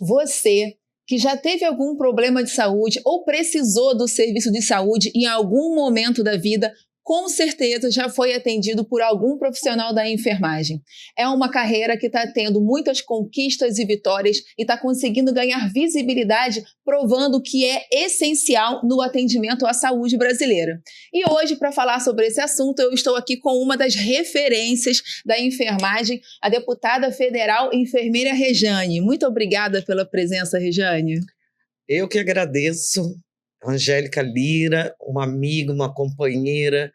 Você que já teve algum problema de saúde ou precisou do serviço de saúde em algum momento da vida, com certeza já foi atendido por algum profissional da enfermagem. É uma carreira que está tendo muitas conquistas e vitórias e está conseguindo ganhar visibilidade, provando que é essencial no atendimento à saúde brasileira. E hoje, para falar sobre esse assunto, eu estou aqui com uma das referências da enfermagem, a deputada federal enfermeira Rejane. Muito obrigada pela presença, Rejane. Eu que agradeço. Angélica Lira, uma amiga, uma companheira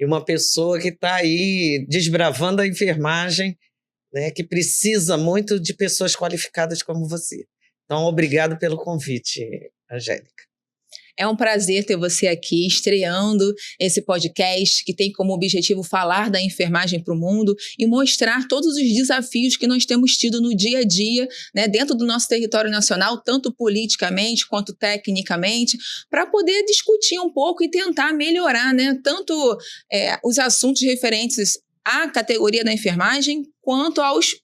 e uma pessoa que está aí desbravando a enfermagem, né, que precisa muito de pessoas qualificadas como você. Então, obrigado pelo convite, Angélica. É um prazer ter você aqui, estreando esse podcast que tem como objetivo falar da enfermagem para o mundo e mostrar todos os desafios que nós temos tido no dia a dia, né, dentro do nosso território nacional, tanto politicamente quanto tecnicamente, para poder discutir um pouco e tentar melhorar, né, tanto os assuntos referentes à categoria da enfermagem quanto aos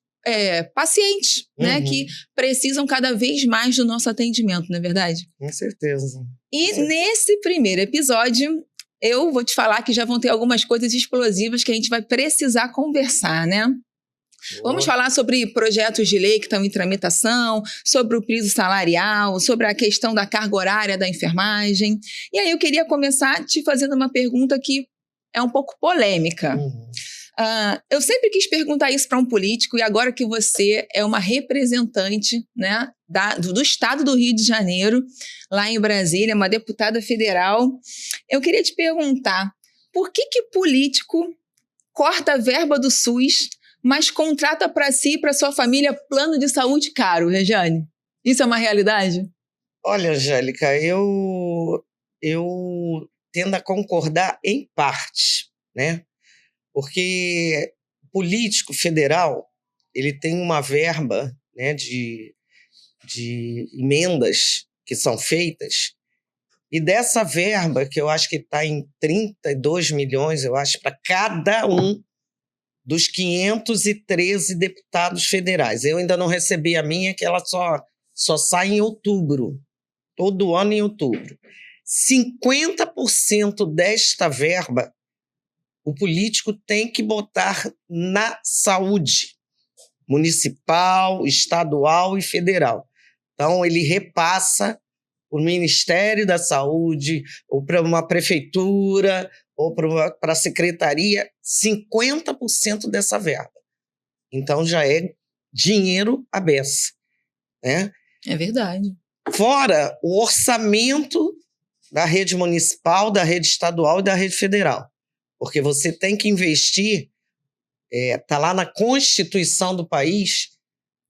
pacientes, né, que precisam cada vez mais do nosso atendimento, não é verdade? Com certeza. E nesse primeiro episódio, eu vou te falar que já vão ter algumas coisas explosivas que a gente vai precisar conversar, né? Vamos falar sobre projetos de lei que estão em tramitação, sobre o piso salarial, sobre a questão da carga horária da enfermagem. E aí eu queria começar te fazendo uma pergunta que é um pouco polêmica. Eu sempre quis perguntar isso para um político e agora que você é uma representante, né, do estado do Rio de Janeiro, lá em Brasília, uma deputada federal, eu queria te perguntar, por que político corta a verba do SUS, mas contrata para si e para sua família plano de saúde caro, Rejane? Isso é uma realidade? Olha, Angélica, eu tendo a concordar em parte, né? Porque o político federal ele tem uma verba, né, de emendas que são feitas, e dessa verba, que eu acho que está em 32 milhões, eu acho, para cada um dos 513 deputados federais. Eu ainda não recebi a minha, que ela só sai em outubro, todo ano em outubro. 50% desta verba o político tem que botar na saúde municipal, estadual e federal. Então, ele repassa para o Ministério da Saúde, ou para uma prefeitura, ou para a secretaria, 50% dessa verba. Então, já é dinheiro à beça, né? É verdade. Fora o orçamento da rede municipal, da rede estadual e da rede federal. Porque você tem que investir, está lá na Constituição do país,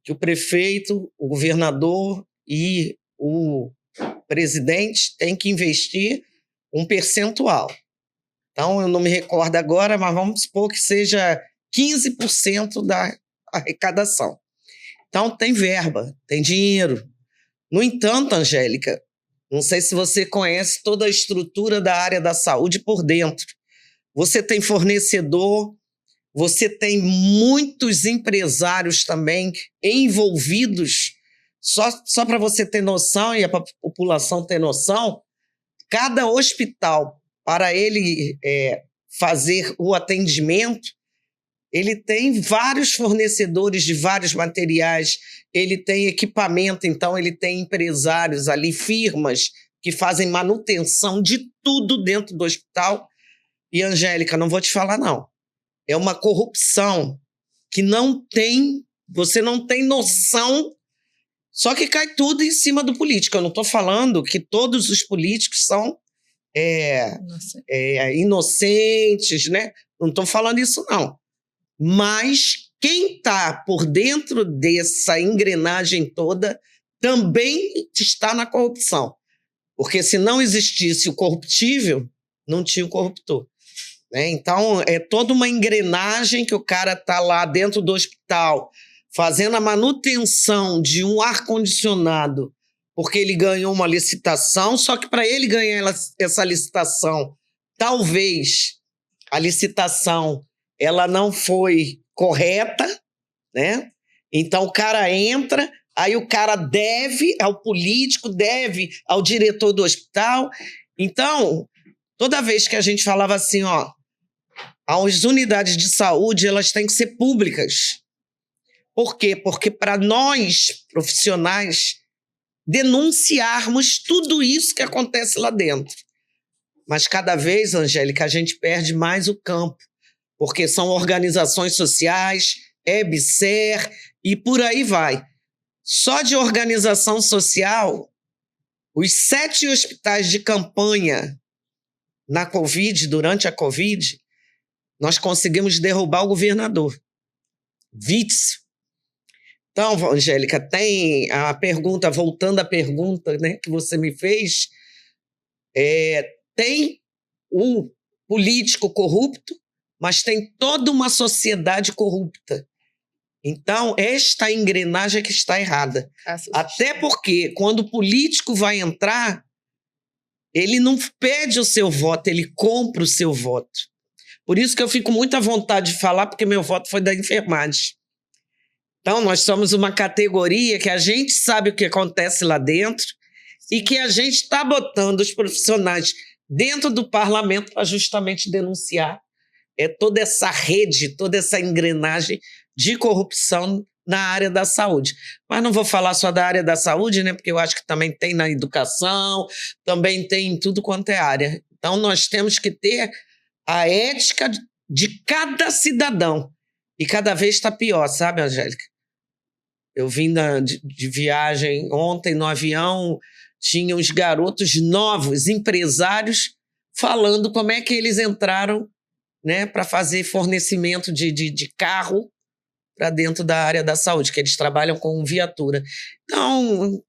que o prefeito, o governador e o presidente têm que investir um percentual. Então, eu não me recordo agora, mas vamos supor que seja 15% da arrecadação. Então, tem verba, tem dinheiro. No entanto, Angélica, não sei se você conhece toda a estrutura da área da saúde por dentro. Você tem fornecedor, você tem muitos empresários também envolvidos. Só para você ter noção e a população ter noção, cada hospital, para ele fazer o atendimento, ele tem vários fornecedores de vários materiais, ele tem equipamento, então ele tem empresários ali, firmas que fazem manutenção de tudo dentro do hospital. E, Angélica, não vou te falar, não. É uma corrupção que você não tem noção, só que cai tudo em cima do político. Eu não estou falando que todos os políticos são inocentes, né? Não estou falando isso, não. Mas quem está por dentro dessa engrenagem toda também está na corrupção. Porque se não existisse o corruptível, não tinha o corruptor. Então, é toda uma engrenagem que o cara está lá dentro do hospital fazendo a manutenção de um ar-condicionado porque ele ganhou uma licitação, só que para ele ganhar essa licitação, talvez a licitação ela não foi correta, né? Então o cara entra, Aí o cara deve ao político, deve ao diretor do hospital. Então, toda vez que a gente falava assim, ó, as unidades de saúde, elas têm que ser públicas. Por quê? Porque para nós, profissionais, denunciarmos tudo isso que acontece lá dentro. Mas cada vez, Angélica, a gente perde mais o campo, porque são organizações sociais, EBSER e por aí vai. Só de organização social, os 7 hospitais de campanha na Covid, durante a Covid, nós conseguimos derrubar o governador, Witzel. Então, Angélica, tem a pergunta, voltando à pergunta, né, que você me fez, tem um político corrupto, mas tem toda uma sociedade corrupta. Então, esta engrenagem é que está errada. Até porque, quando o político vai entrar, ele não pede o seu voto, ele compra o seu voto. Por isso que eu fico muito à vontade de falar, porque meu voto foi da enfermagem. Então, nós somos uma categoria que a gente sabe o que acontece lá dentro e que a gente está botando os profissionais dentro do parlamento para justamente denunciar toda essa rede, toda essa engrenagem de corrupção na área da saúde. Mas não vou falar só da área da saúde, né? Porque eu acho que também tem na educação, também tem em tudo quanto é área. Então, nós temos que ter a ética de cada cidadão. E cada vez está pior, sabe, Angélica? Eu vim de viagem ontem no avião, tinha uns garotos novos, empresários, falando como é que eles entraram, né, para fazer fornecimento de carro para dentro da área da saúde, que eles trabalham com viatura. Então,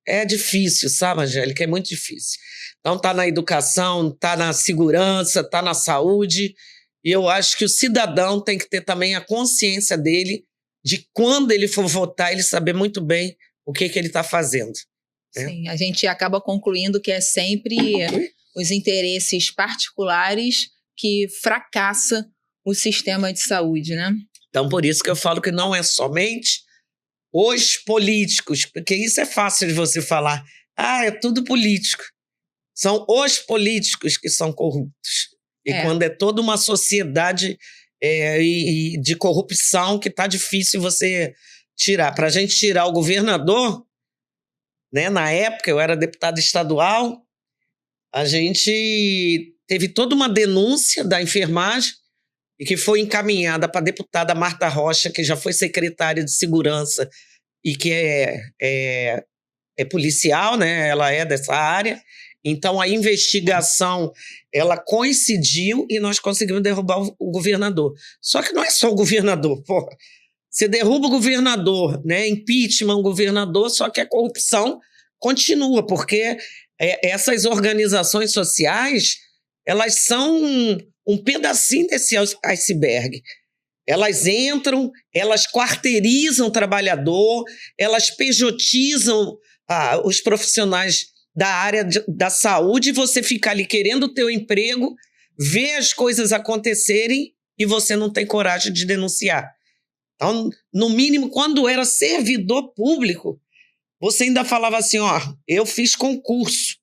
é difícil, sabe, Angélica? É muito difícil. Então, está na educação, está na segurança, está na saúde, e eu acho que o cidadão tem que ter também a consciência dele de quando ele for votar, ele saber muito bem o que ele está fazendo. Sim, a gente acaba concluindo que é sempre os interesses particulares que fracassa o sistema de saúde, né? Então, por isso que eu falo que não é somente os políticos, porque isso é fácil de você falar. Ah, é tudo político. São os políticos que são corruptos. E quando é toda uma sociedade de corrupção que está difícil você tirar. Para a gente tirar o governador, né, na época, eu era deputada estadual, a gente teve toda uma denúncia da enfermagem e que foi encaminhada para a deputada Marta Rocha, que já foi secretária de segurança e que é policial, né? Ela é dessa área. Então, a investigação, ela coincidiu e nós conseguimos derrubar o governador. Só que não é só o governador, porra. Você derruba o governador, né? Impeachment o governador, só que a corrupção continua, porque essas organizações sociais, elas são um pedacinho desse iceberg. Elas entram, elas quarteirizam o trabalhador, elas pejotizam os profissionais da área da saúde, e você fica ali querendo o teu emprego, vê as coisas acontecerem e você não tem coragem de denunciar. Então, no mínimo, quando era servidor público, você ainda falava assim, ó, eu fiz concurso,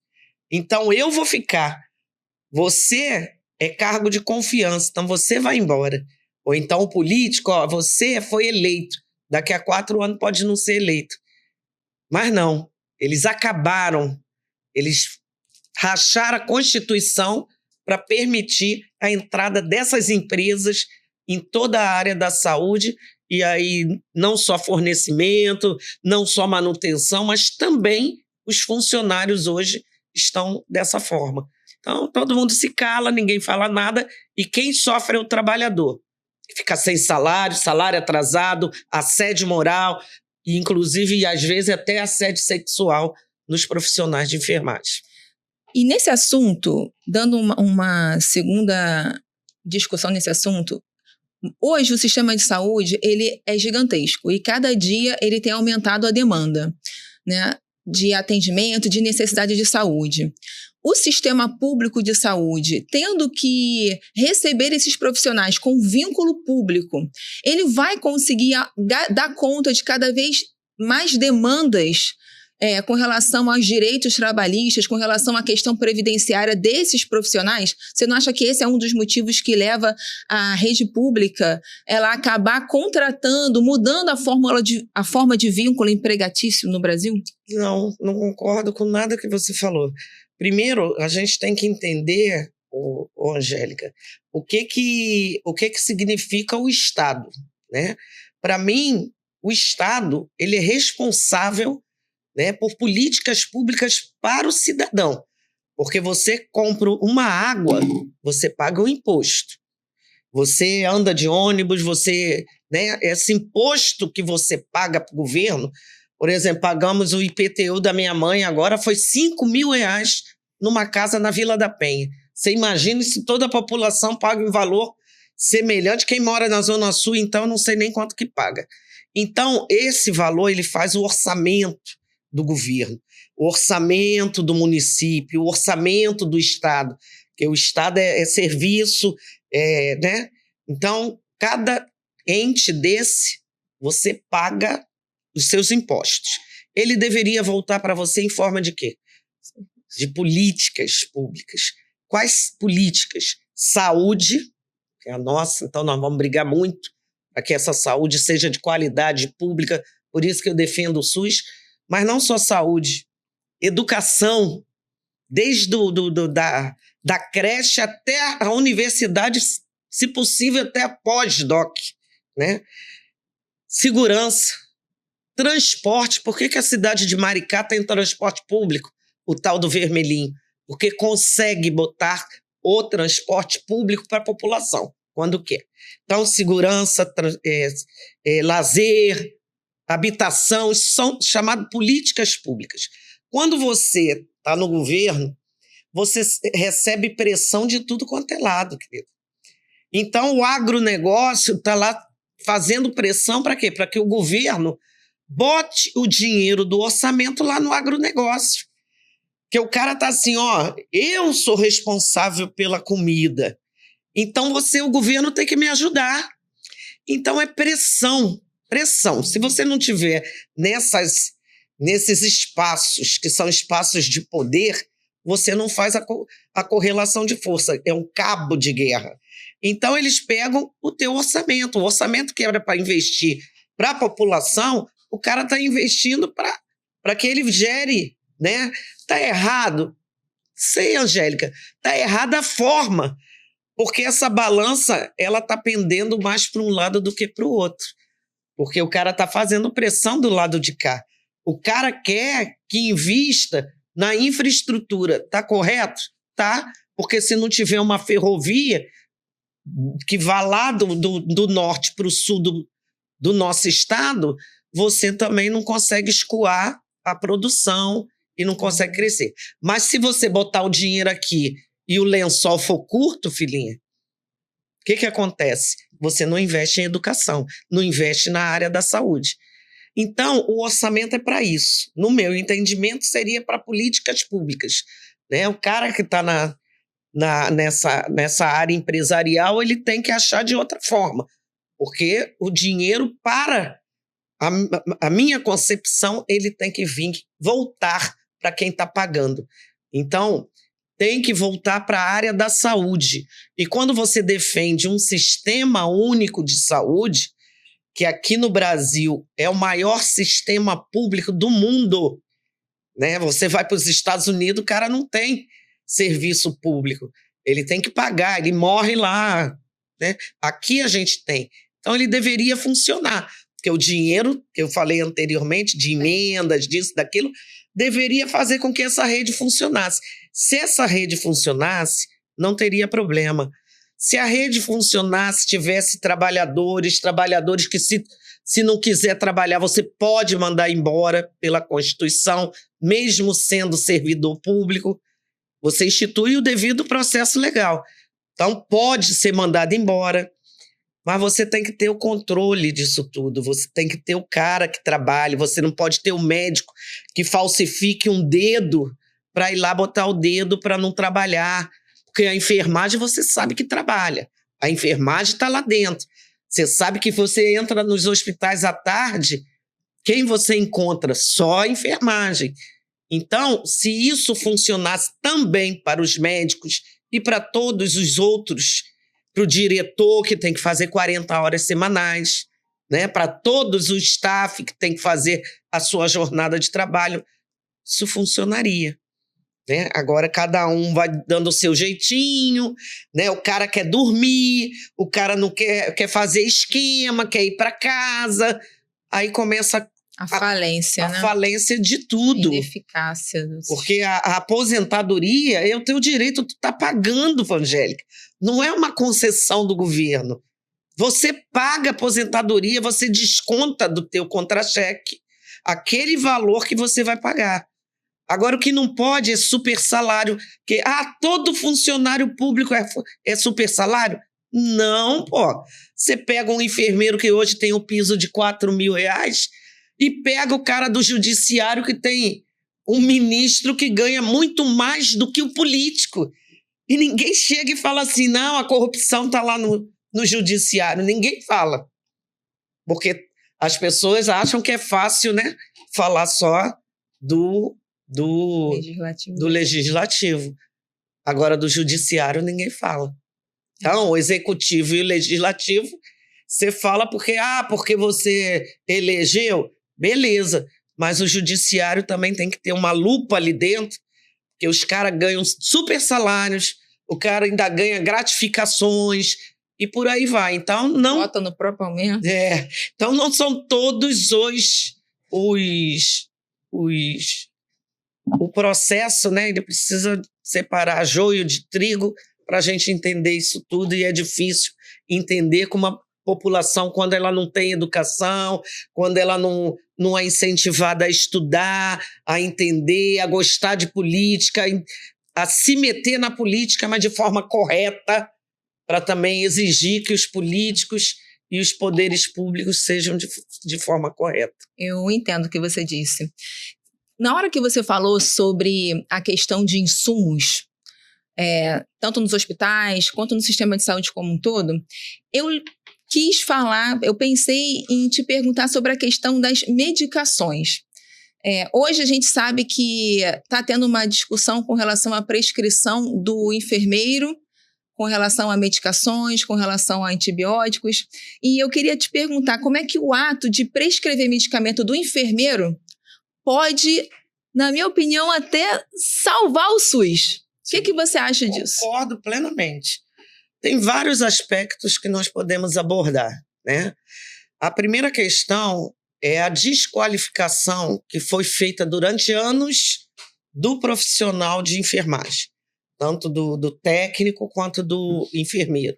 então eu vou ficar. Você é cargo de confiança, então você vai embora. Ou então o político, ó, você foi eleito, daqui a 4 anos pode não ser eleito. Mas não, eles acabaram, eles racharam a Constituição para permitir a entrada dessas empresas em toda a área da saúde, e aí não só fornecimento, não só manutenção, mas também os funcionários hoje estão dessa forma. Então, todo mundo se cala, ninguém fala nada, e quem sofre é o trabalhador. Fica sem salário, salário atrasado, assédio moral, e inclusive, às vezes, até assédio sexual nos profissionais de enfermagem. E nesse assunto, dando uma segunda discussão nesse assunto, hoje o sistema de saúde ele é gigantesco e cada dia ele tem aumentado a demanda, né, de atendimento, de necessidade de saúde. O sistema público de saúde, tendo que receber esses profissionais com vínculo público, ele vai conseguir dar conta de cada vez mais demandas com relação aos direitos trabalhistas, com relação à questão previdenciária desses profissionais? Você não acha que esse é um dos motivos que leva a rede pública ela a acabar contratando, mudando a forma de vínculo empregatício no Brasil? Não concordo com nada que você falou. Primeiro, a gente tem que entender, Angélica, o que significa o Estado, né? Para mim, o Estado ele é responsável, né, por políticas públicas para o cidadão. Porque você compra uma água, você paga um imposto. Você anda de ônibus, né, esse imposto que você paga para o governo, por exemplo, pagamos o IPTU da minha mãe, agora foi R$5.000 numa casa na Vila da Penha. Você imagina se toda a população paga um valor semelhante. Quem mora na Zona Sul, então, não sei nem quanto que paga. Então, esse valor ele faz o orçamento do governo, o orçamento do município, o orçamento do Estado, porque o Estado é serviço, né? Então, cada ente desse, você paga os seus impostos. Ele deveria voltar para você em forma de quê? De políticas públicas. Quais políticas? Saúde, que é a nossa, então nós vamos brigar muito para que essa saúde seja de qualidade pública, por isso que eu defendo o SUS, mas não só saúde, educação, desde da creche até a universidade, se possível até a pós-doc, né? Segurança, transporte. Por que a cidade de Maricá tem transporte público, o tal do vermelhinho? Porque consegue botar o transporte público para a população, quando quer. Então, segurança, lazer, habitação, são chamadas políticas públicas. Quando você está no governo, você recebe pressão de tudo quanto é lado, querido. Então, o agronegócio está lá fazendo pressão para quê? Para que o governo bote o dinheiro do orçamento lá no agronegócio. Que o cara está assim, eu sou responsável pela comida, então o governo tem que me ajudar. Então é pressão. Se você não tiver nesses espaços, que são espaços de poder, você não faz a correlação de força, é um cabo de guerra. Então eles pegam o teu orçamento, o orçamento que era para investir para a população, o cara está investindo para que ele gere, né? Está errado? Sei, Angélica, está errada a forma, porque essa balança ela está pendendo mais para um lado do que para o outro, porque o cara está fazendo pressão do lado de cá. O cara quer que invista na infraestrutura, está correto? Tá, porque se não tiver uma ferrovia que vá lá do norte para o sul do nosso estado, você também não consegue escoar a produção e não consegue crescer. Mas se você botar o dinheiro aqui e o lençol for curto, filhinha, o que acontece? Você não investe em educação, não investe na área da saúde. Então, o orçamento é para isso. No meu entendimento, seria para políticas públicas, né? O cara que está nessa área empresarial, ele tem que achar de outra forma, porque o dinheiro, para a minha concepção, ele tem que voltar para quem está pagando. Então, tem que voltar para a área da saúde. E quando você defende um sistema único de saúde, que aqui no Brasil é o maior sistema público do mundo, né? Você vai para os Estados Unidos, o cara não tem serviço público. Ele tem que pagar, ele morre lá, né? Aqui a gente tem. Então, ele deveria funcionar. Porque o dinheiro, que eu falei anteriormente, de emendas, disso, daquilo, deveria fazer com que essa rede funcionasse. Se essa rede funcionasse, não teria problema. Se a rede funcionasse, tivesse trabalhadores que se não quiser trabalhar, você pode mandar embora pela Constituição, mesmo sendo servidor público, você institui o devido processo legal. Então, pode ser mandado embora, mas você tem que ter o controle disso tudo, você tem que ter o cara que trabalhe, você não pode ter o médico que falsifique um dedo para ir lá botar o dedo para não trabalhar, porque a enfermagem você sabe que trabalha, a enfermagem está lá dentro. Você sabe que você entra nos hospitais à tarde, quem você encontra? Só a enfermagem. Então, se isso funcionasse também para os médicos e para todos os outros, para o diretor que tem que fazer 40 horas semanais, né? Para todos os staff que tem que fazer a sua jornada de trabalho, isso funcionaria. Né? Agora cada um vai dando o seu jeitinho, né? O cara quer dormir, o cara não quer fazer esquema, quer ir para casa, aí começa a falência, né? A falência de tudo. Ineficácia. Porque a aposentadoria é o teu direito, tu tá pagando, Angélica. Não é uma concessão do governo. Você paga a aposentadoria, você desconta do teu contra-cheque aquele valor que você vai pagar. Agora, o que não pode é super salário. Que, todo funcionário público é super salário? Não, pô. Você pega um enfermeiro que hoje tem um piso de R$4.000 e pega o cara do judiciário que tem um ministro que ganha muito mais do que o político. E ninguém chega e fala assim, não, a corrupção está lá no judiciário. Ninguém fala. Porque as pessoas acham que é fácil, né? Falar só do legislativo. Agora, do judiciário, ninguém fala. Então, o executivo e o legislativo, você fala porque você elegeu, beleza. Mas o judiciário também tem que ter uma lupa ali dentro, porque os caras ganham super salários, o cara ainda ganha gratificações e por aí vai. Então, não... Bota no próprio aumento. Então, não são todos o processo, né? Ele precisa separar joio de trigo para a gente entender isso tudo, e é difícil entender como a população, quando ela não tem educação, quando ela não é incentivada a estudar, a entender, a gostar de política, a se meter na política, mas de forma correta, para também exigir que os políticos e os poderes públicos sejam de forma correta. Eu entendo o que você disse. Na hora que você falou sobre a questão de insumos, tanto nos hospitais quanto no sistema de saúde como um todo, eu pensei em te perguntar sobre a questão das medicações. Hoje a gente sabe que está tendo uma discussão com relação à prescrição do enfermeiro, com relação a medicações, com relação a antibióticos, e eu queria te perguntar como é que o ato de prescrever medicamento do enfermeiro pode, na minha opinião, até salvar o SUS. O que você acha disso? Concordo plenamente. Tem vários aspectos que nós podemos abordar, né? A primeira questão é a desqualificação que foi feita durante anos do profissional de enfermagem, tanto do técnico quanto do enfermeiro,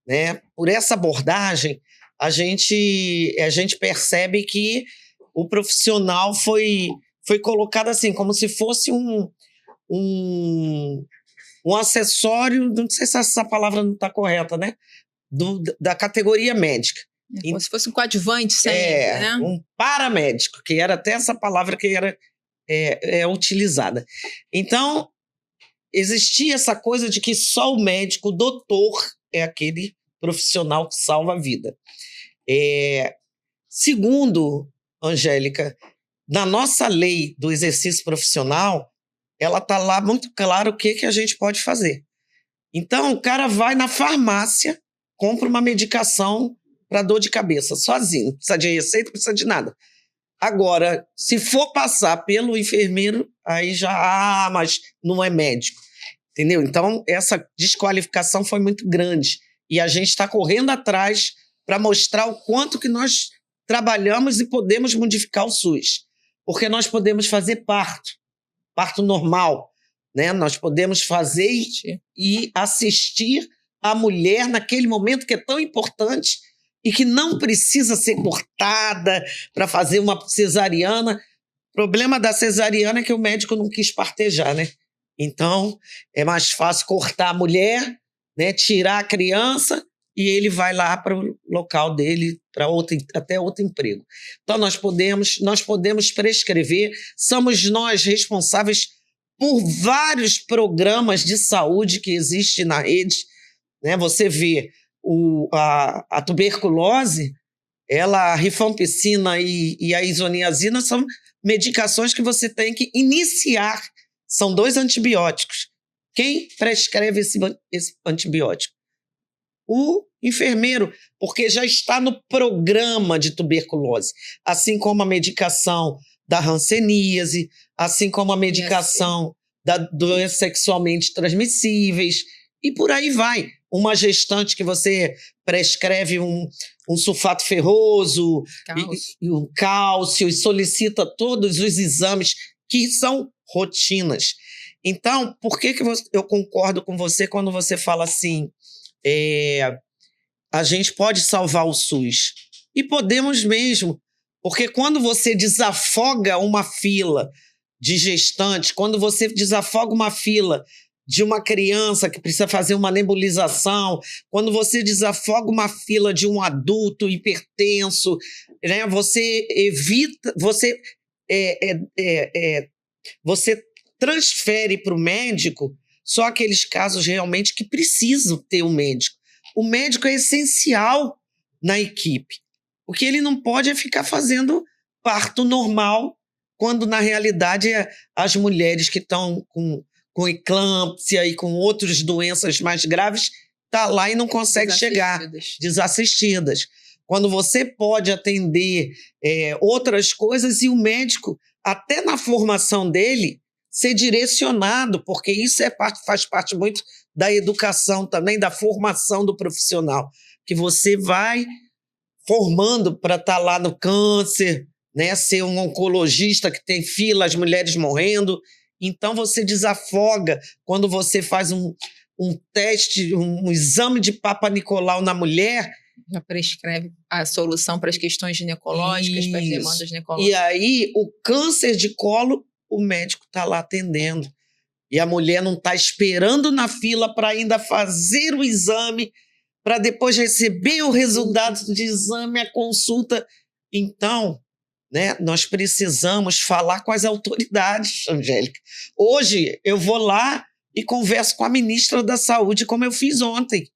né? Por essa abordagem, a gente percebe que o profissional foi colocado assim, como se fosse um acessório, não sei se essa palavra não está correta, né? Da categoria médica. Como se fosse um coadjuvante sempre, né? Um paramédico, que era até essa palavra que era utilizada. Então, existia essa coisa de que só o médico, o doutor, é aquele profissional que salva a vida. Segundo, Angélica, na nossa lei do exercício profissional, ela está lá muito claro o que a gente pode fazer. Então, o cara vai na farmácia, compra uma medicação para dor de cabeça, sozinho, não precisa de receita, não precisa de nada. Agora, se for passar pelo enfermeiro, aí já, mas não é médico, entendeu? Então, essa desqualificação foi muito grande e a gente está correndo atrás para mostrar o quanto que nós trabalhamos e podemos modificar o SUS, porque nós podemos fazer parto normal, né? Nós podemos fazer e assistir a mulher naquele momento que é tão importante e que não precisa ser cortada para fazer uma cesariana. O problema da cesariana é que o médico não quis partejar, né? Então, é mais fácil cortar a mulher, né? Tirar a criança e ele vai lá para o local dele, até outro emprego. Então, nós podemos prescrever, somos nós responsáveis por vários programas de saúde que existem na rede, né? Você vê a tuberculose, A rifampicina e a isoniazida são medicações que você tem que iniciar. São 2 antibióticos. Quem prescreve esse antibiótico? O enfermeiro, porque já está no programa de tuberculose. Assim como a medicação da hanseníase, assim como a medicação da doenças sexualmente transmissíveis, e por aí vai. Uma gestante que você prescreve um sulfato ferroso, e um cálcio, e solicita todos os exames que são rotinas. Então, por que eu concordo com você quando você fala assim, a gente pode salvar o SUS? E podemos mesmo, porque quando você desafoga uma fila de gestantes, quando você desafoga uma fila de uma criança que precisa fazer uma nebulização, quando você desafoga uma fila de um adulto hipertenso, né, você evita, você transfere para o médico só aqueles casos realmente que precisam ter um médico. O médico é essencial na equipe. O que ele não pode é ficar fazendo parto normal, quando na realidade as mulheres que estão com eclâmpsia e com outras doenças mais graves tá lá e não consegue chegar, desassistidas. Quando você pode atender outras coisas e o médico, até na formação dele, ser direcionado, porque isso faz parte muito da educação também, da formação do profissional, que você vai formando para estar lá no câncer, né, ser um oncologista que tem fila, as mulheres morrendo. Então você desafoga quando você faz um teste, um exame de Papa Nicolau na mulher. Já prescreve a solução para as questões ginecológicas, para as demandas ginecológicas. E aí, o câncer de colo, o médico está lá atendendo. E a mulher não está esperando na fila para ainda fazer o exame, para depois receber o resultado do exame, a consulta. Então, né, nós precisamos falar com as autoridades, Angélica. Hoje, eu vou lá e converso com a ministra da Saúde, como eu fiz ontem,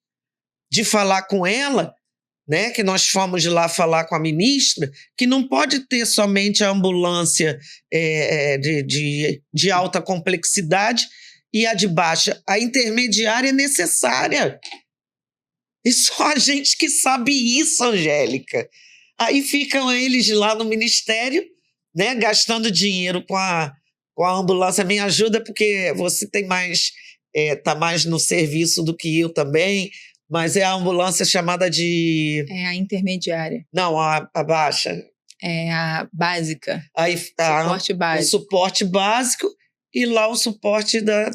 de falar com ela, né, que nós fomos lá falar com a ministra, que não pode ter somente a ambulância de alta complexidade e a de baixa. A intermediária é necessária. E só a gente que sabe isso, Angélica. Aí ficam eles lá no ministério, né, gastando dinheiro com a ambulância. Me ajuda, porque você tem mais, tá mais no serviço do que eu também, mas é a ambulância chamada de... É a intermediária. Não, a baixa. É a básica. Aí suporte básico. O suporte básico e lá o suporte da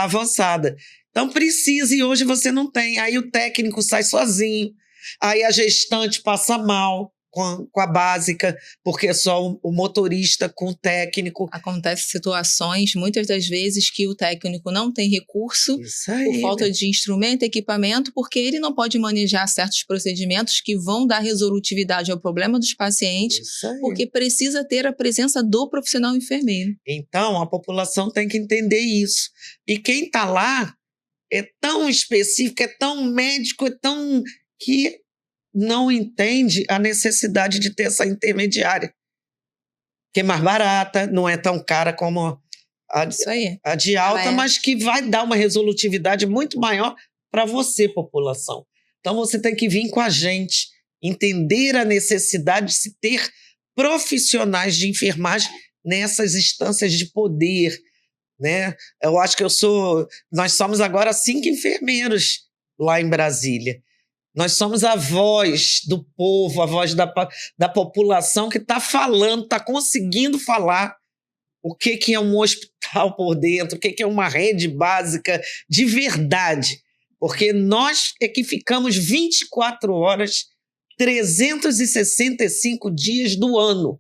avançada. Então precisa, e hoje você não tem. Aí o técnico sai sozinho, aí a gestante passa mal com a básica, porque é só o motorista com o técnico. Acontecem situações, muitas das vezes, que o técnico não tem recurso por falta de instrumento, equipamento, porque ele não pode manejar certos procedimentos que vão dar resolutividade ao problema dos pacientes, porque precisa ter a presença do profissional enfermeiro. Então, a população tem que entender isso. E quem está lá é tão específico, é tão médico, é tão... que não entende a necessidade de ter essa intermediária, que é mais barata, não é tão cara como a de alta, mas que vai dar uma resolutividade muito maior para você, população. Então você tem que vir com a gente, entender a necessidade de se ter profissionais de enfermagem nessas instâncias de poder, né? Eu acho que nós somos agora 5 enfermeiros lá em Brasília. Nós somos a voz do povo, a voz da população que está falando, está conseguindo falar o que é um hospital por dentro, o que é uma rede básica de verdade. Porque nós é que ficamos 24 horas, 365 dias do ano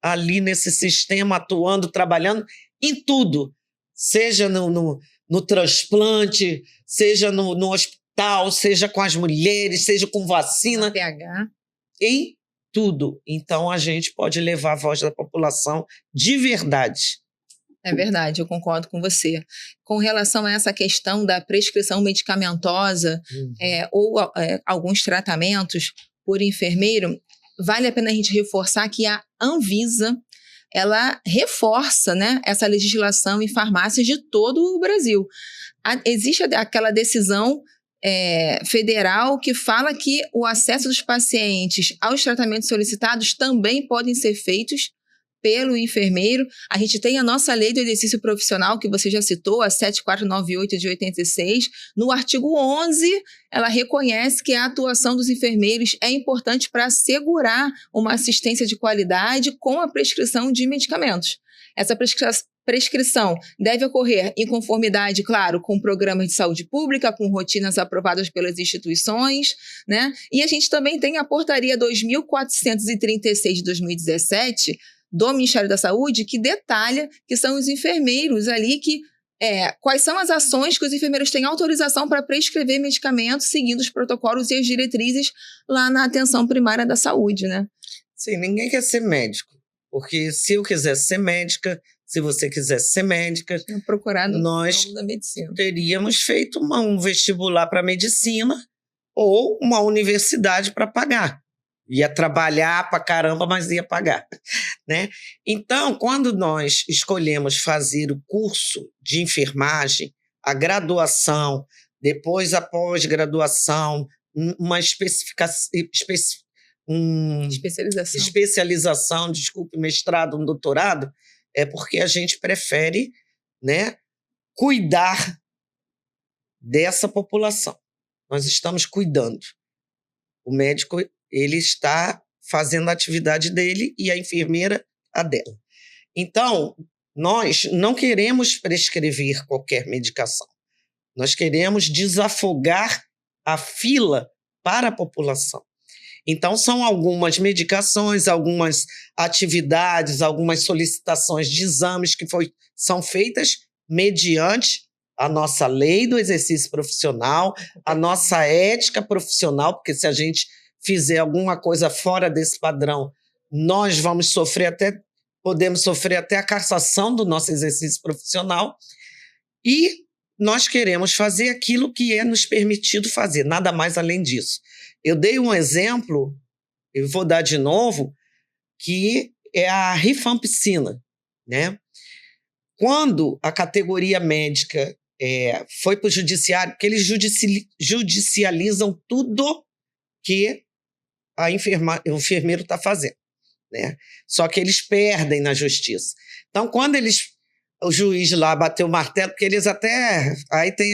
ali nesse sistema, atuando, trabalhando em tudo. Seja no transplante, seja no hospital, seja com as mulheres, seja com vacina, PH, em tudo. Então a gente pode levar a voz da população de verdade. É verdade, eu concordo com você. Com relação a essa questão da prescrição medicamentosa ou alguns tratamentos, por enfermeiro, vale a pena a gente reforçar que a Anvisa, ela reforça, né, essa legislação em farmácias de todo o Brasil. Existe aquela decisão federal que fala que o acesso dos pacientes aos tratamentos solicitados também podem ser feitos pelo enfermeiro. A gente tem a nossa lei do exercício profissional, que você já citou, a 7498 de 86. No artigo 11, ela reconhece que a atuação dos enfermeiros é importante para assegurar uma assistência de qualidade com a prescrição de medicamentos. Essa prescrição deve ocorrer em conformidade, claro, com programas de saúde pública, com rotinas aprovadas pelas instituições, né? E a gente também tem a portaria 2436 de 2017, do Ministério da Saúde, que detalha que são os enfermeiros ali quais são as ações que os enfermeiros têm autorização para prescrever medicamentos seguindo os protocolos e as diretrizes lá na atenção primária da saúde, né? Sim, ninguém quer ser médico, porque se eu quisesse ser médica, se você quisesse ser médica, nós da medicina. Teríamos feito um vestibular para medicina ou uma universidade para pagar. Ia trabalhar pra caramba, mas ia pagar, né? Então, quando nós escolhemos fazer o curso de enfermagem, a graduação, depois a pós-graduação, uma especialização, mestrado, doutorado, é porque a gente prefere, né, cuidar dessa população. Nós estamos cuidando. O médico, ele está fazendo a atividade dele e a enfermeira a dela. Então, nós não queremos prescrever qualquer medicação. Nós queremos desafogar a fila para a população. Então, são algumas medicações, algumas atividades, algumas solicitações de exames que são feitas mediante a nossa lei do exercício profissional, a nossa ética profissional, porque se a gente fizer alguma coisa fora desse padrão, nós podemos sofrer até a cassação do nosso exercício profissional, e nós queremos fazer aquilo que é nos permitido fazer, nada mais além disso. Eu dei um exemplo, eu vou dar de novo, que é a rifampicina, né? Quando a categoria médica foi para o judiciário, porque eles judicializam tudo que o enfermeiro está fazendo, né? Só que eles perdem na justiça. Então, quando o juiz lá bateu o martelo, porque eles até... Aí tem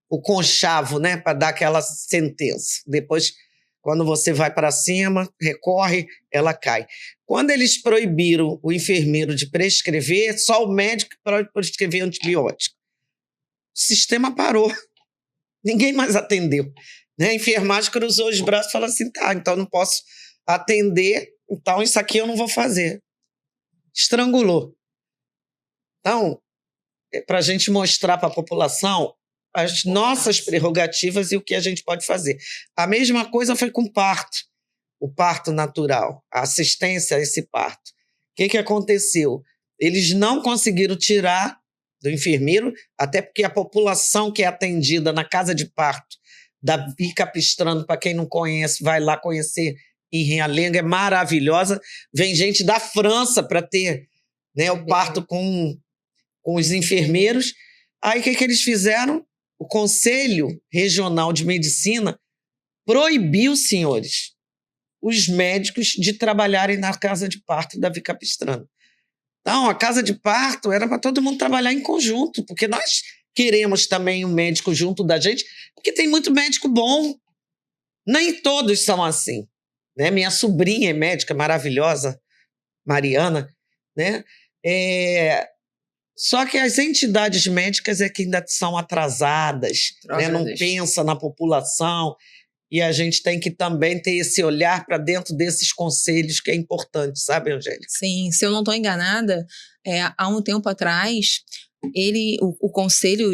o conchavo, né, para dar aquela sentença. Depois, quando você vai para cima, recorre, ela cai. Quando eles proibiram o enfermeiro de prescrever, só o médico pode prescrever antibiótico. O sistema parou. Ninguém mais atendeu, né? A enfermagem cruzou os braços e falou assim, tá, então não posso atender, então isso aqui eu não vou fazer. Estrangulou. Então, para a gente mostrar para a população as nossas prerrogativas e o que a gente pode fazer. A mesma coisa foi com o parto natural, a assistência a esse parto. O que aconteceu? Eles não conseguiram tirar do enfermeiro, até porque a população que é atendida na casa de parto da Bicapistrano, para quem não conhece, vai lá conhecer em Realengo, é maravilhosa. Vem gente da França para ter, né, o parto com os enfermeiros. Aí o que eles fizeram? O Conselho Regional de Medicina proibiu, senhores, os médicos de trabalharem na casa de parto da Bicapistrano. Então, a casa de parto era para todo mundo trabalhar em conjunto, porque nós queremos também um médico junto da gente, porque tem muito médico bom. Nem todos são assim, né? Minha sobrinha é médica maravilhosa, Mariana, né? Só que as entidades médicas é que ainda são atrasadas, né? Não pensam na população, e a gente tem que também ter esse olhar para dentro desses conselhos, que é importante, sabe, Angélica? Sim, se eu não estou enganada, há um tempo atrás, o conselho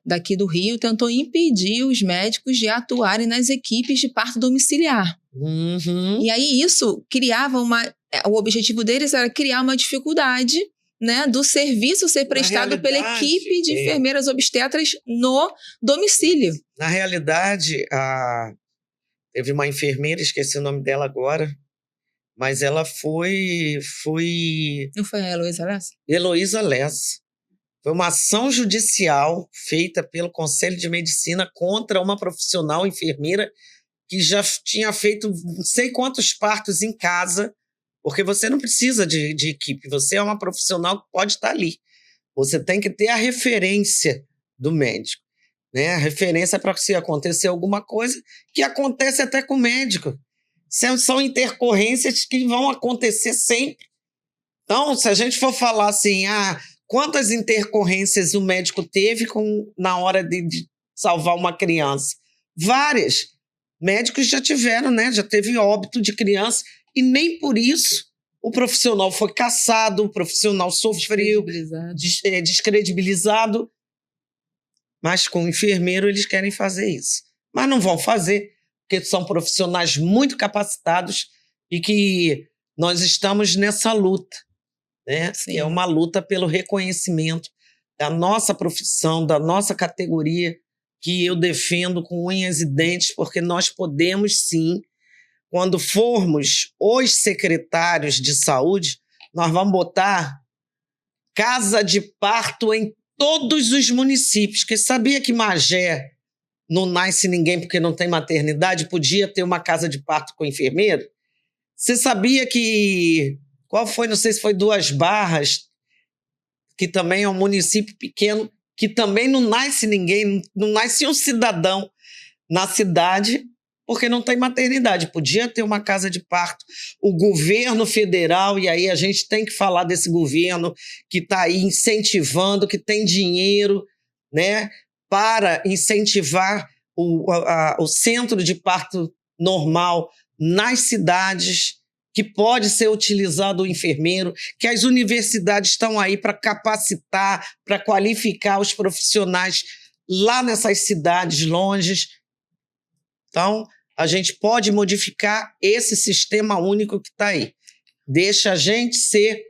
daqui do Rio tentou impedir os médicos de atuarem nas equipes de parto domiciliar. Uhum. E aí isso criava o objetivo deles era criar uma dificuldade, né, do serviço ser prestado pela equipe de enfermeiras obstetras no domicílio. Na realidade, Teve uma enfermeira, esqueci o nome dela agora, mas ela foi... Não foi a Heloísa Lessa? Heloísa Lessa. Foi uma ação judicial feita pelo Conselho de Medicina contra uma profissional enfermeira que já tinha feito não sei quantos partos em casa, porque você não precisa de equipe, você é uma profissional que pode estar ali. Você tem que ter a referência do médico, né? A referência para se acontecer alguma coisa, que acontece até com o médico. São intercorrências que vão acontecer sempre. Então, se a gente for falar assim, quantas intercorrências o médico teve na hora de salvar uma criança? Várias. Médicos já tiveram, né? Já teve óbito de criança, e nem por isso o profissional foi cassado, o profissional sofreu, descredibilizado. Mas com o enfermeiro eles querem fazer isso. Mas não vão fazer, porque são profissionais muito capacitados e que nós estamos nessa luta, né? Sim. É uma luta pelo reconhecimento da nossa profissão, da nossa categoria, que eu defendo com unhas e dentes, porque nós podemos sim, quando formos os secretários de saúde, nós vamos botar casa de parto em todos os municípios. Porque sabia que Magé não nasce ninguém porque não tem maternidade? Podia ter uma casa de parto com enfermeiro? Você sabia que... Qual foi? Não sei se foi Duas Barras, que também é um município pequeno, que também não nasce ninguém, não nasce um cidadão na cidade porque não tem maternidade. Podia ter uma casa de parto. O governo federal, e aí a gente tem que falar desse governo que está aí incentivando, que tem dinheiro, né, para incentivar o centro de parto normal nas cidades, que pode ser utilizado o enfermeiro, que as universidades estão aí para capacitar, para qualificar os profissionais lá nessas cidades longes. Então, a gente pode modificar esse sistema único que está aí. Deixa a gente ser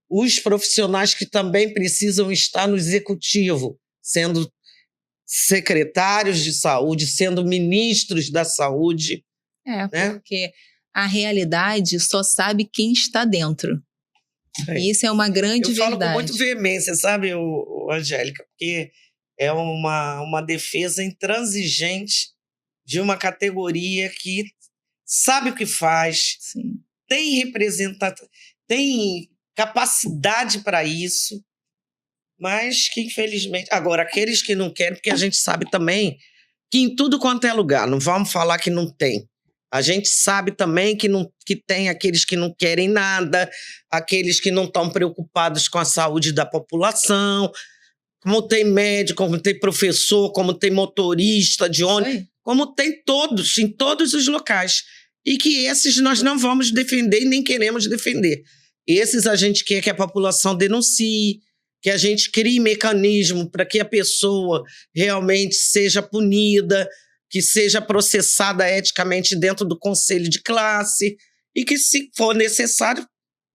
os profissionais que também precisam estar no executivo, sendo secretários de saúde, sendo ministros da saúde. Né? Porque a realidade só sabe quem está dentro. E isso é uma grande verdade. Eu falo com muita veemência, sabe, Angélica? Porque é uma defesa intransigente de uma categoria que sabe o que faz, sim, tem capacidade para isso, mas que, infelizmente... Agora, aqueles que não querem, porque a gente sabe também que em tudo quanto é lugar, não vamos falar que não tem. A gente sabe também que tem aqueles que não querem nada, aqueles que não estão preocupados com a saúde da população, como tem médico, como tem professor, como tem motorista de ônibus, como tem todos, em todos os locais. E que esses nós não vamos defender e nem queremos defender. Esses a gente quer que a população denuncie, que a gente crie mecanismo para que a pessoa realmente seja punida, que seja processada eticamente dentro do conselho de classe e que, se for necessário,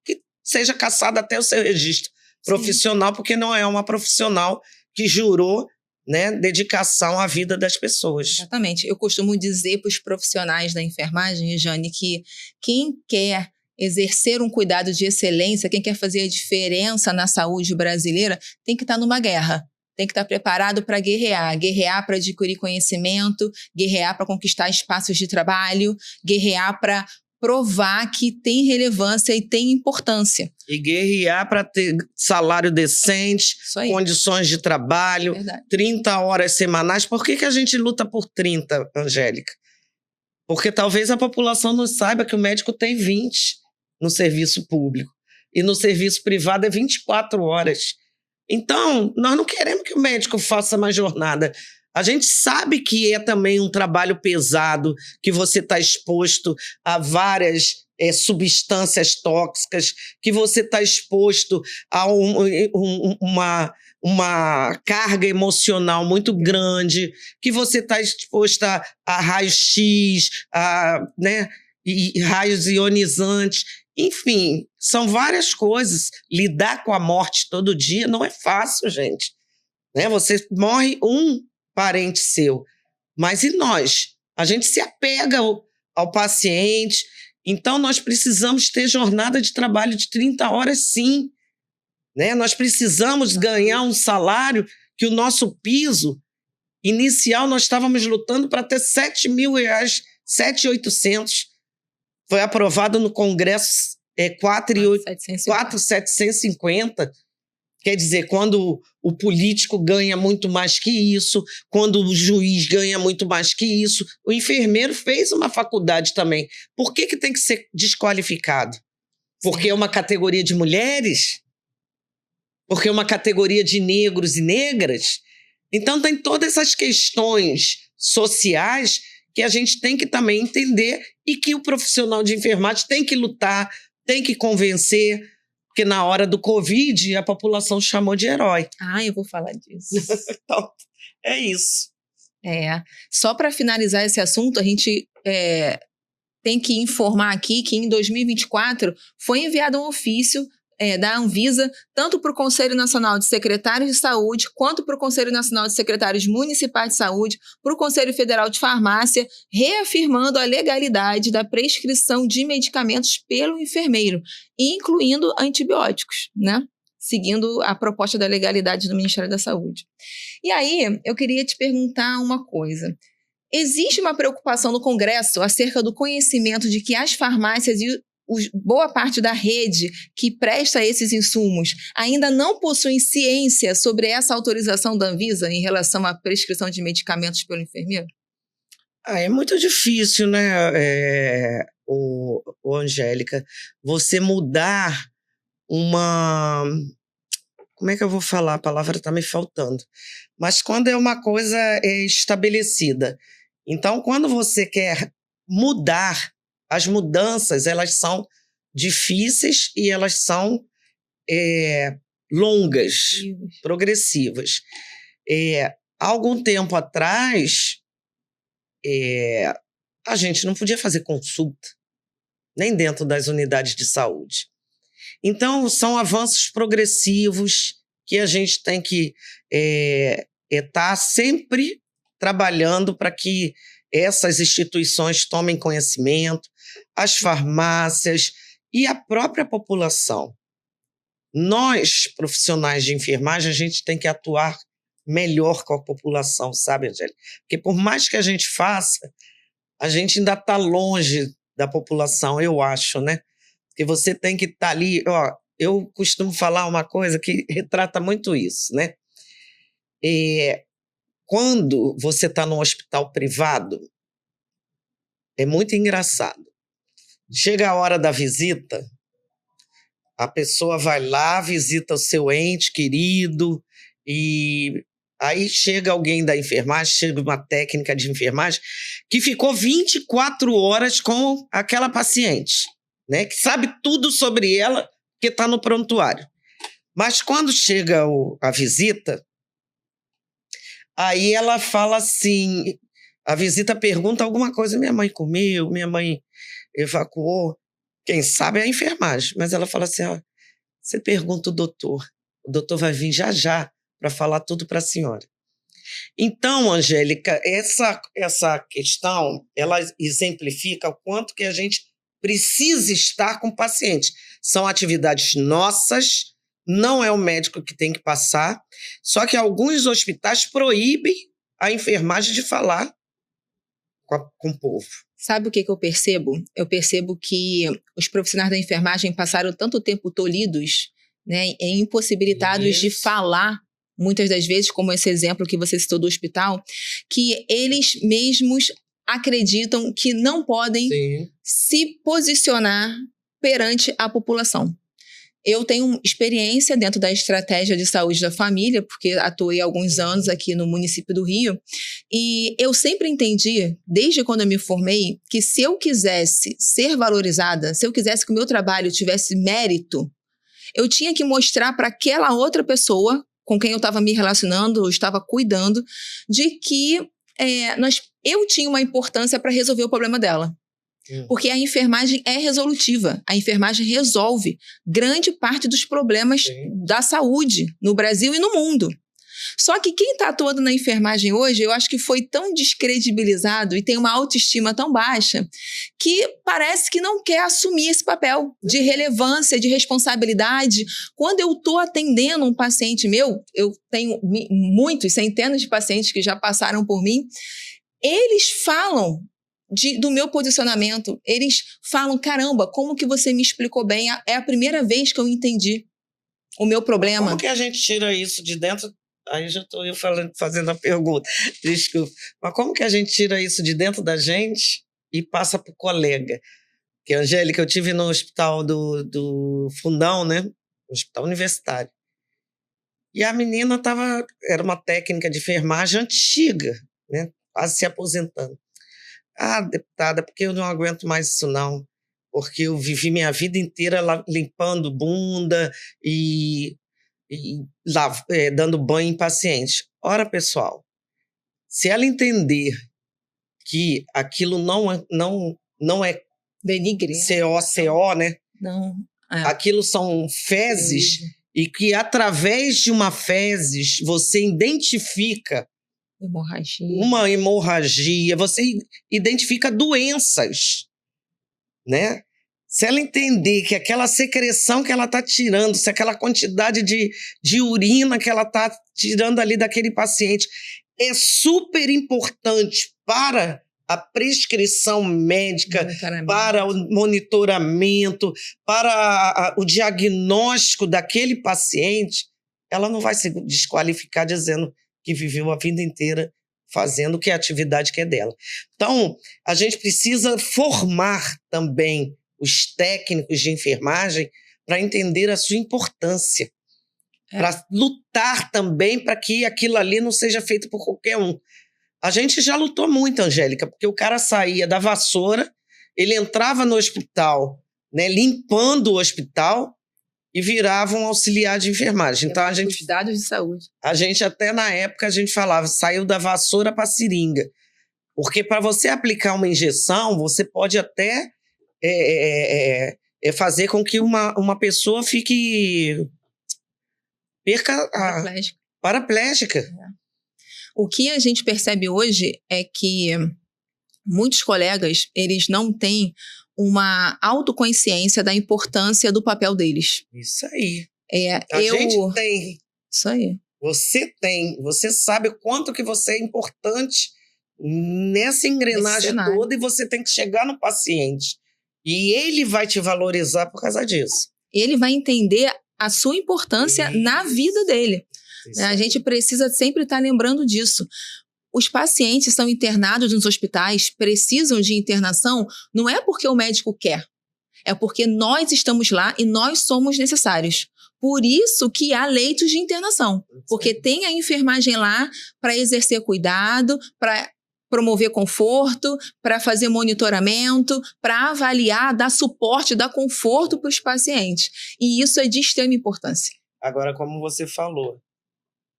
que seja cassado até o seu registro profissional, porque não é uma profissional que jurou, né, dedicação à vida das pessoas. Exatamente. Eu costumo dizer para os profissionais da enfermagem, Jane, que quem quer exercer um cuidado de excelência, quem quer fazer a diferença na saúde brasileira, tem que estar numa guerra. Tem que estar preparado para guerrear para adquirir conhecimento, guerrear para conquistar espaços de trabalho, guerrear para provar que tem relevância e tem importância. E guerrear para ter salário decente, condições de trabalho, 30 horas semanais. Por que a gente luta por 30, Angélica? Porque talvez a população não saiba que o médico tem 20 no serviço público. E no serviço privado é 24 horas. Então, nós não queremos que o médico faça mais jornada. A gente sabe que é também um trabalho pesado, que você está exposto a várias substâncias tóxicas, que você está exposto a uma carga emocional muito grande, que você está exposto a raios-x, né, e raios ionizantes. Enfim, são várias coisas. Lidar com a morte todo dia não é fácil, gente. Né? Você morre um parente seu. Mas e nós? A gente se apega ao paciente. Então, nós precisamos ter jornada de trabalho de 30 horas, sim. Né? Nós precisamos ganhar um salário que o nosso piso inicial, nós estávamos lutando para ter R$7 mil, 7.800. Foi aprovado no Congresso 4.750. Quer dizer, quando o político ganha muito mais que isso, quando o juiz ganha muito mais que isso, o enfermeiro fez uma faculdade também. Por que tem que ser desqualificado? Porque é uma categoria de mulheres? Porque é uma categoria de negros e negras? Então, tem todas essas questões sociais que a gente tem que também entender e que o profissional de enfermagem tem que lutar, tem que convencer, porque na hora do Covid a população chamou de herói. Eu vou falar disso. Então, é isso. Só para finalizar esse assunto, a gente tem que informar aqui que em 2024 foi enviado um ofício da Anvisa, tanto para o Conselho Nacional de Secretários de Saúde, quanto para o Conselho Nacional de Secretários Municipais de Saúde, para o Conselho Federal de Farmácia, reafirmando a legalidade da prescrição de medicamentos pelo enfermeiro, incluindo antibióticos, né? Seguindo a proposta da legalidade do Ministério da Saúde. E aí, eu queria te perguntar uma coisa. Existe uma preocupação no Congresso acerca do conhecimento de que as farmácias e boa parte da rede que presta esses insumos ainda não possuem ciência sobre essa autorização da Anvisa em relação à prescrição de medicamentos pelo enfermeiro? É muito difícil, né, Angélica, você mudar uma... Como é que eu vou falar? A palavra está me faltando. Mas quando é uma coisa estabelecida. Então, quando você quer mudar, as mudanças, elas são difíceis e elas são longas, progressivas. Há algum tempo atrás, a gente não podia fazer consulta, nem dentro das unidades de saúde. Então, são avanços progressivos que a gente tem que estar sempre trabalhando para que essas instituições tomem conhecimento, as farmácias e a própria população. Nós, profissionais de enfermagem, a gente tem que atuar melhor com a população, sabe, Angélica? Porque por mais que a gente faça, a gente ainda está longe da população, eu acho, né? Porque você tem que estar ali... eu costumo falar uma coisa que retrata muito isso, né? Quando você está num hospital privado, é muito engraçado. Chega a hora da visita, a pessoa vai lá, visita o seu ente querido, e aí chega alguém da enfermagem, chega uma técnica de enfermagem, que ficou 24 horas com aquela paciente, né, que sabe tudo sobre ela, que está no prontuário. Mas quando chega a visita, aí ela fala assim, a visita pergunta alguma coisa, minha mãe comeu, minha mãe evacuou, quem sabe é a enfermagem, mas ela fala assim, você pergunta o doutor vai vir já para falar tudo para a senhora. Então, Angélica, essa questão, ela exemplifica o quanto que a gente precisa estar com o paciente. São atividades nossas, não é o médico que tem que passar, só que alguns hospitais proíbem a enfermagem de falar com o povo. Sabe o que eu percebo? Eu percebo que os profissionais da enfermagem passaram tanto tempo tolhidos, né, impossibilitados de falar, muitas das vezes, como esse exemplo que você citou do hospital, que eles mesmos acreditam que não podem se posicionar perante a população. Eu tenho experiência dentro da estratégia de saúde da família, porque atuei há alguns anos aqui no município do Rio, e eu sempre entendi, desde quando eu me formei, que se eu quisesse ser valorizada, se eu quisesse que o meu trabalho tivesse mérito, eu tinha que mostrar para aquela outra pessoa com quem eu estava me relacionando, eu estava cuidando, de que eu tinha uma importância para resolver o problema dela. Porque a enfermagem é resolutiva. A enfermagem resolve grande parte dos problemas da saúde no Brasil e no mundo. Só que quem está atuando na enfermagem hoje, eu acho que foi tão descredibilizado e tem uma autoestima tão baixa que parece que não quer assumir esse papel de relevância, de responsabilidade. Quando eu estou atendendo um paciente meu, eu tenho muitos, centenas de pacientes que já passaram por mim, eles falam do meu posicionamento, eles falam, caramba, como que você me explicou bem? É a primeira vez que eu entendi o meu problema. Como que a gente tira isso de dentro? Aí já estou eu fazendo a pergunta, desculpa. Mas como que a gente tira isso de dentro da gente e passa para o colega? Porque, Angélica, eu tive no hospital do Fundão, né? No hospital universitário. E a menina era uma técnica de enfermagem antiga, né? Quase se aposentando. Ah, deputada, porque eu não aguento mais isso não. Porque eu vivi minha vida inteira limpando bunda e dando banho em paciente. Ora, pessoal, se ela entender que aquilo não é denigre, CO, né? Não. Aquilo são fezes e que através de uma fezes você identifica uma hemorragia, você identifica doenças, né? Se ela entender que aquela secreção que ela está tirando, se aquela quantidade de urina que ela está tirando ali daquele paciente é super importante para a prescrição médica, para o monitoramento, para o diagnóstico daquele paciente, ela não vai se desqualificar dizendo que viveu a vida inteira fazendo o que é a atividade que é dela. Então, a gente precisa formar também os técnicos de enfermagem para entender a sua importância, para lutar também para que aquilo ali não seja feito por qualquer um. A gente já lutou muito, Angélica, porque o cara saía da vassoura, ele entrava no hospital, né, limpando o hospital e virava um auxiliar de enfermagem. Então, os dados de saúde. A gente até na época a gente falava, saiu da vassoura para a seringa. Porque para você aplicar uma injeção, você pode até fazer com que uma pessoa perca paraplégica. O que a gente percebe hoje é que muitos colegas, eles não têm uma autoconsciência da importância do papel deles. Isso aí. A gente tem. Isso aí. Você tem. Você sabe o quanto que você é importante nessa engrenagem toda e você tem que chegar no paciente. E ele vai te valorizar por causa disso. Ele vai entender a sua importância na vida dele. A gente precisa sempre estar lembrando disso. Os pacientes são internados nos hospitais, precisam de internação, não é porque o médico quer, é porque nós estamos lá e nós somos necessários. Por isso que há leitos de internação, porque tem a enfermagem lá para exercer cuidado, para promover conforto, para fazer monitoramento, para avaliar, dar suporte, dar conforto para os pacientes. E isso é de extrema importância. Agora, como você falou,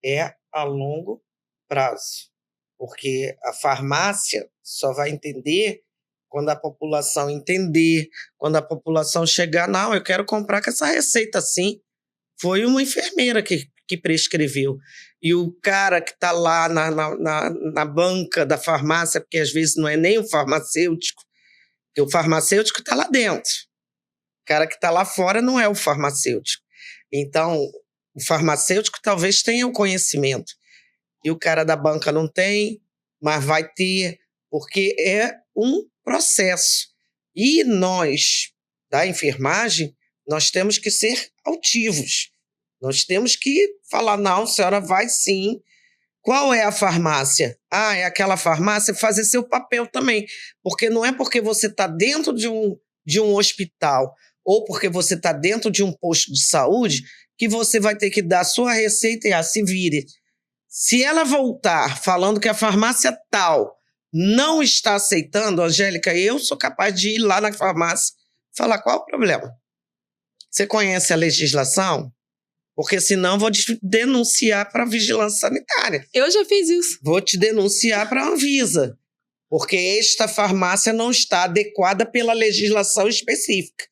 é a longo prazo, porque a farmácia só vai entender quando a população entender, quando a população chegar, não, eu quero comprar com essa receita sim. Foi uma enfermeira que prescreveu. E o cara que está lá na banca da farmácia, porque às vezes não é nem o farmacêutico, porque o farmacêutico está lá dentro. O cara que está lá fora não é o farmacêutico. Então, o farmacêutico talvez tenha o conhecimento. E o cara da banca não tem, mas vai ter, porque é um processo. E nós, da enfermagem, nós temos que ser altivos. Nós temos que falar, não, a senhora vai sim. Qual é a farmácia? Ah, é aquela farmácia, fazer seu papel também. Porque não é porque você está dentro de um hospital ou porque você está dentro de um posto de saúde que você vai ter que dar sua receita e se vire. Se ela voltar falando que a farmácia tal não está aceitando, Angélica, eu sou capaz de ir lá na farmácia e falar qual é o problema. Você conhece a legislação? Porque senão vou te denunciar para a Vigilância Sanitária. Eu já fiz isso. Vou te denunciar para a Anvisa, porque esta farmácia não está adequada pela legislação específica.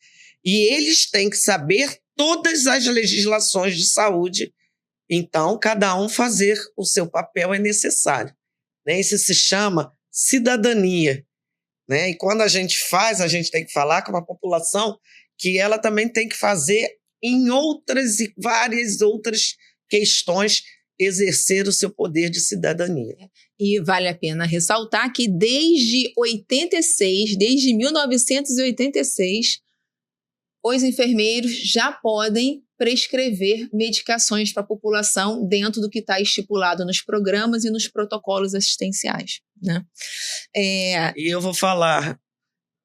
E eles têm que saber todas as legislações de saúde Então, cada um fazer o seu papel é necessário, né? Isso se chama cidadania, né? E quando a gente faz, a gente tem que falar com a população que ela também tem que fazer em outras e várias outras questões, exercer o seu poder de cidadania. E vale a pena ressaltar que desde 1986, os enfermeiros já podem prescrever medicações para a população dentro do que está estipulado nos programas e nos protocolos assistenciais, né? E eu vou falar,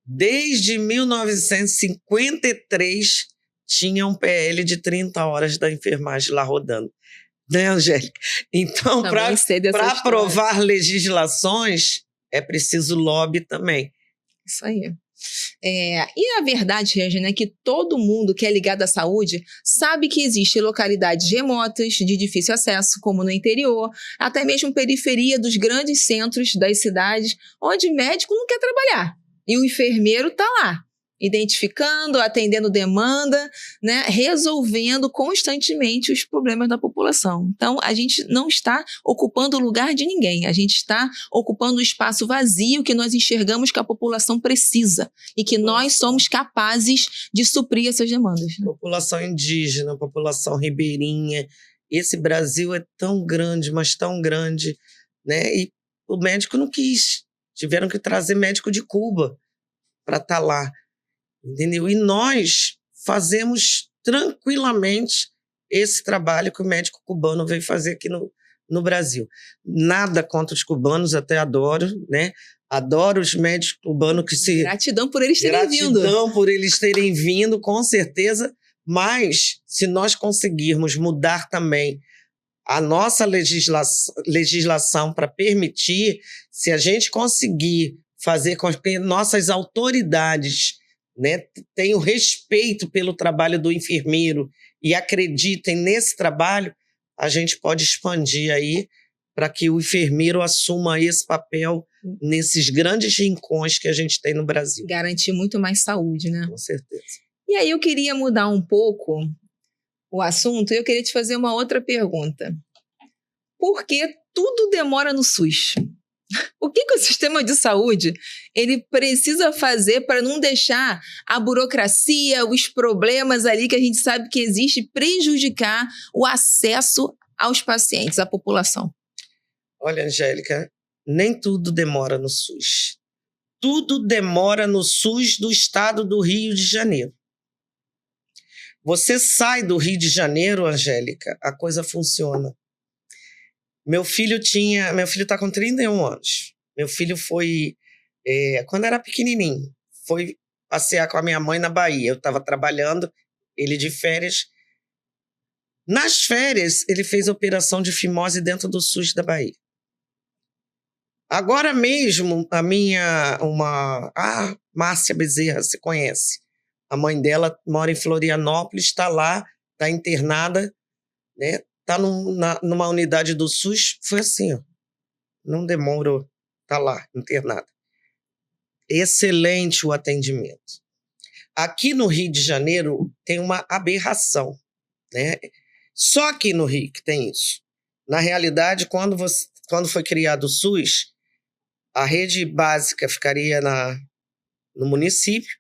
desde 1953 tinha um PL de 30 horas da enfermagem lá rodando. Né, Angélica? Então, para aprovar legislações, é preciso lobby também. Isso aí. E a verdade, Regina, é que todo mundo que é ligado à saúde sabe que existem localidades remotas, de difícil acesso, como no interior, até mesmo periferia dos grandes centros das cidades, onde o médico não quer trabalhar. E o enfermeiro está lá, identificando, atendendo demanda, né, resolvendo constantemente os problemas da população. Então, a gente não está ocupando o lugar de ninguém, a gente está ocupando o espaço vazio que nós enxergamos que a população precisa e que nós somos capazes de suprir essas demandas. População indígena, população ribeirinha, esse Brasil é tão grande, mas tão grande, né? E o médico não quis, tiveram que trazer médico de Cuba para estar lá. Entendeu? E nós fazemos tranquilamente esse trabalho que o médico cubano veio fazer aqui no Brasil. Nada contra os cubanos, até adoro, né? Adoro os médicos cubanos que se... Gratidão por eles terem vindo. Gratidão por eles terem vindo, com certeza. Mas, se nós conseguirmos mudar também a nossa legislação para permitir, se a gente conseguir fazer com que nossas autoridades, né, tenham respeito pelo trabalho do enfermeiro e acreditem nesse trabalho, a gente pode expandir aí para que o enfermeiro assuma esse papel nesses grandes rincões que a gente tem no Brasil. Garantir muito mais saúde, né? Com certeza. E aí eu queria mudar um pouco o assunto e eu queria te fazer uma outra pergunta. Por que tudo demora no SUS? O que o sistema de saúde ele precisa fazer para não deixar a burocracia, os problemas ali que a gente sabe que existe, prejudicar o acesso aos pacientes, à população? Olha, Angélica, nem tudo demora no SUS. Tudo demora no SUS do estado do Rio de Janeiro. Você sai do Rio de Janeiro, Angélica, a coisa funciona. Meu filho está com 31 anos. Meu filho foi, quando era pequenininho, foi passear com a minha mãe na Bahia. Eu estava trabalhando, ele de férias. Nas férias, ele fez a operação de fimose dentro do SUS da Bahia. Agora mesmo, a Márcia Bezerra, você conhece. A mãe dela mora em Florianópolis, está lá, está internada, né? Está numa unidade do SUS, foi assim, ó. Não demorou, está lá, internada. Excelente o atendimento. Aqui no Rio de Janeiro tem uma aberração, né? Só aqui no Rio que tem isso. Na realidade, quando foi criado o SUS, a rede básica ficaria no município,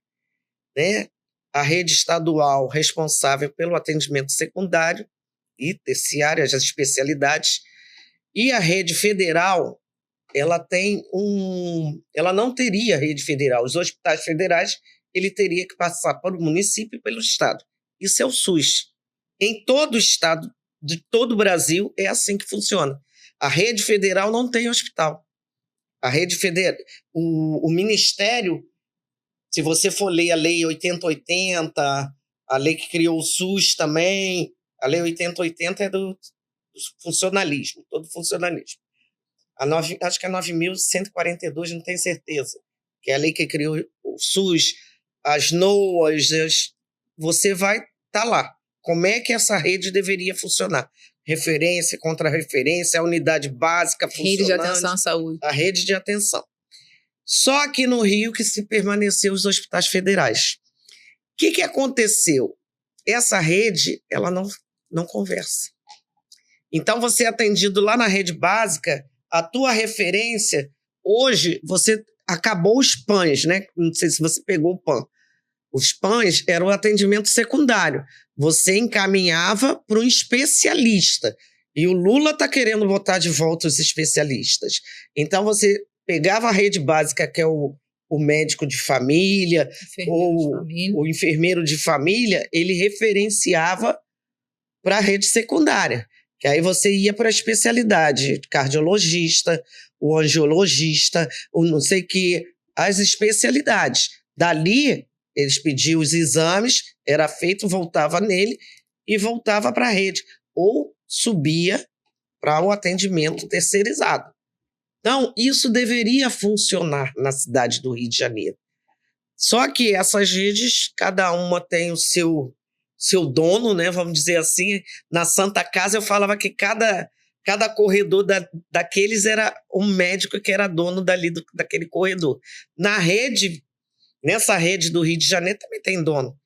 né? A rede estadual responsável pelo atendimento secundário e terciário, as especialidades, e a rede federal, ela não teria rede federal. Os hospitais federais, ele teria que passar para o município e pelo estado. Isso é o SUS. Em todo o estado, de todo o Brasil, é assim que funciona. A rede federal não tem hospital. A rede federal, o Ministério, se você for ler a Lei 8080, a lei que criou o SUS também, a Lei 8080 é do funcionalismo, todo funcionalismo. Acho que é 9.142, não tenho certeza, que é a lei que criou o SUS, as NOAs, você vai estar lá. Como é que essa rede deveria funcionar? Referência, contra-referência, a unidade básica funcionando. Rede de atenção à saúde. A rede de atenção. Só aqui no Rio que se permaneceu os hospitais federais. O que aconteceu? Essa rede, ela não conversa. Então, você é atendido lá na rede básica, a tua referência, hoje, você acabou os PANs, né? Não sei se você pegou o PAN. Os PANs eram o atendimento secundário. Você encaminhava para um especialista. E o Lula está querendo botar de volta os especialistas. Então, você pegava a rede básica, que é o médico de família, o enfermeiro de família, ele referenciava para a rede secundária. Que aí você ia para a especialidade, cardiologista, o angiologista, o não sei o que, as especialidades. Dali, eles pediam os exames, era feito, voltava nele e voltava para a rede. Ou subia para o atendimento terceirizado. Então, isso deveria funcionar na cidade do Rio de Janeiro. Só que essas redes, cada uma tem o seu dono, né? Vamos dizer assim. Na Santa Casa, eu falava que cada corredor daqueles era um médico que era dono daquele corredor. Nessa rede do Rio de Janeiro também tem dono.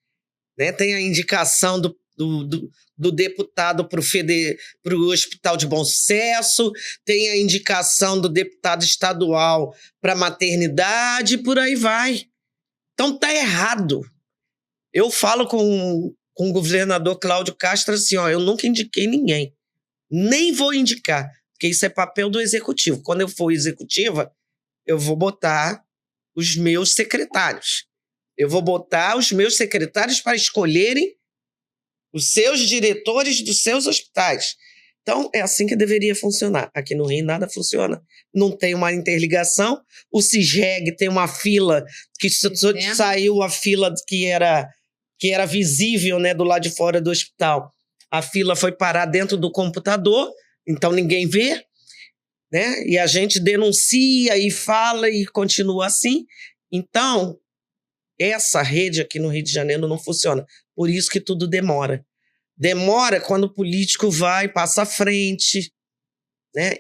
Né? Tem a indicação do deputado para o Hospital de Bom Sucesso, tem a indicação do deputado estadual para a maternidade, e por aí vai. Então tá errado. Eu falo com o governador Cláudio Castro assim, eu nunca indiquei ninguém. Nem vou indicar, porque isso é papel do executivo. Quando eu for executiva, eu vou botar os meus secretários. Eu vou botar os meus secretários para escolherem os seus diretores dos seus hospitais. Então, é assim que deveria funcionar. Aqui no Rio nada funciona. Não tem uma interligação. O CISREG tem uma fila que saiu a fila que era visível, né, do lado de fora do hospital. A fila foi parar dentro do computador, então ninguém vê, né? E a gente denuncia e fala e continua assim. Então, essa rede aqui no Rio de Janeiro não funciona. Por isso que tudo demora. Demora quando o político vai, passa à frente, né?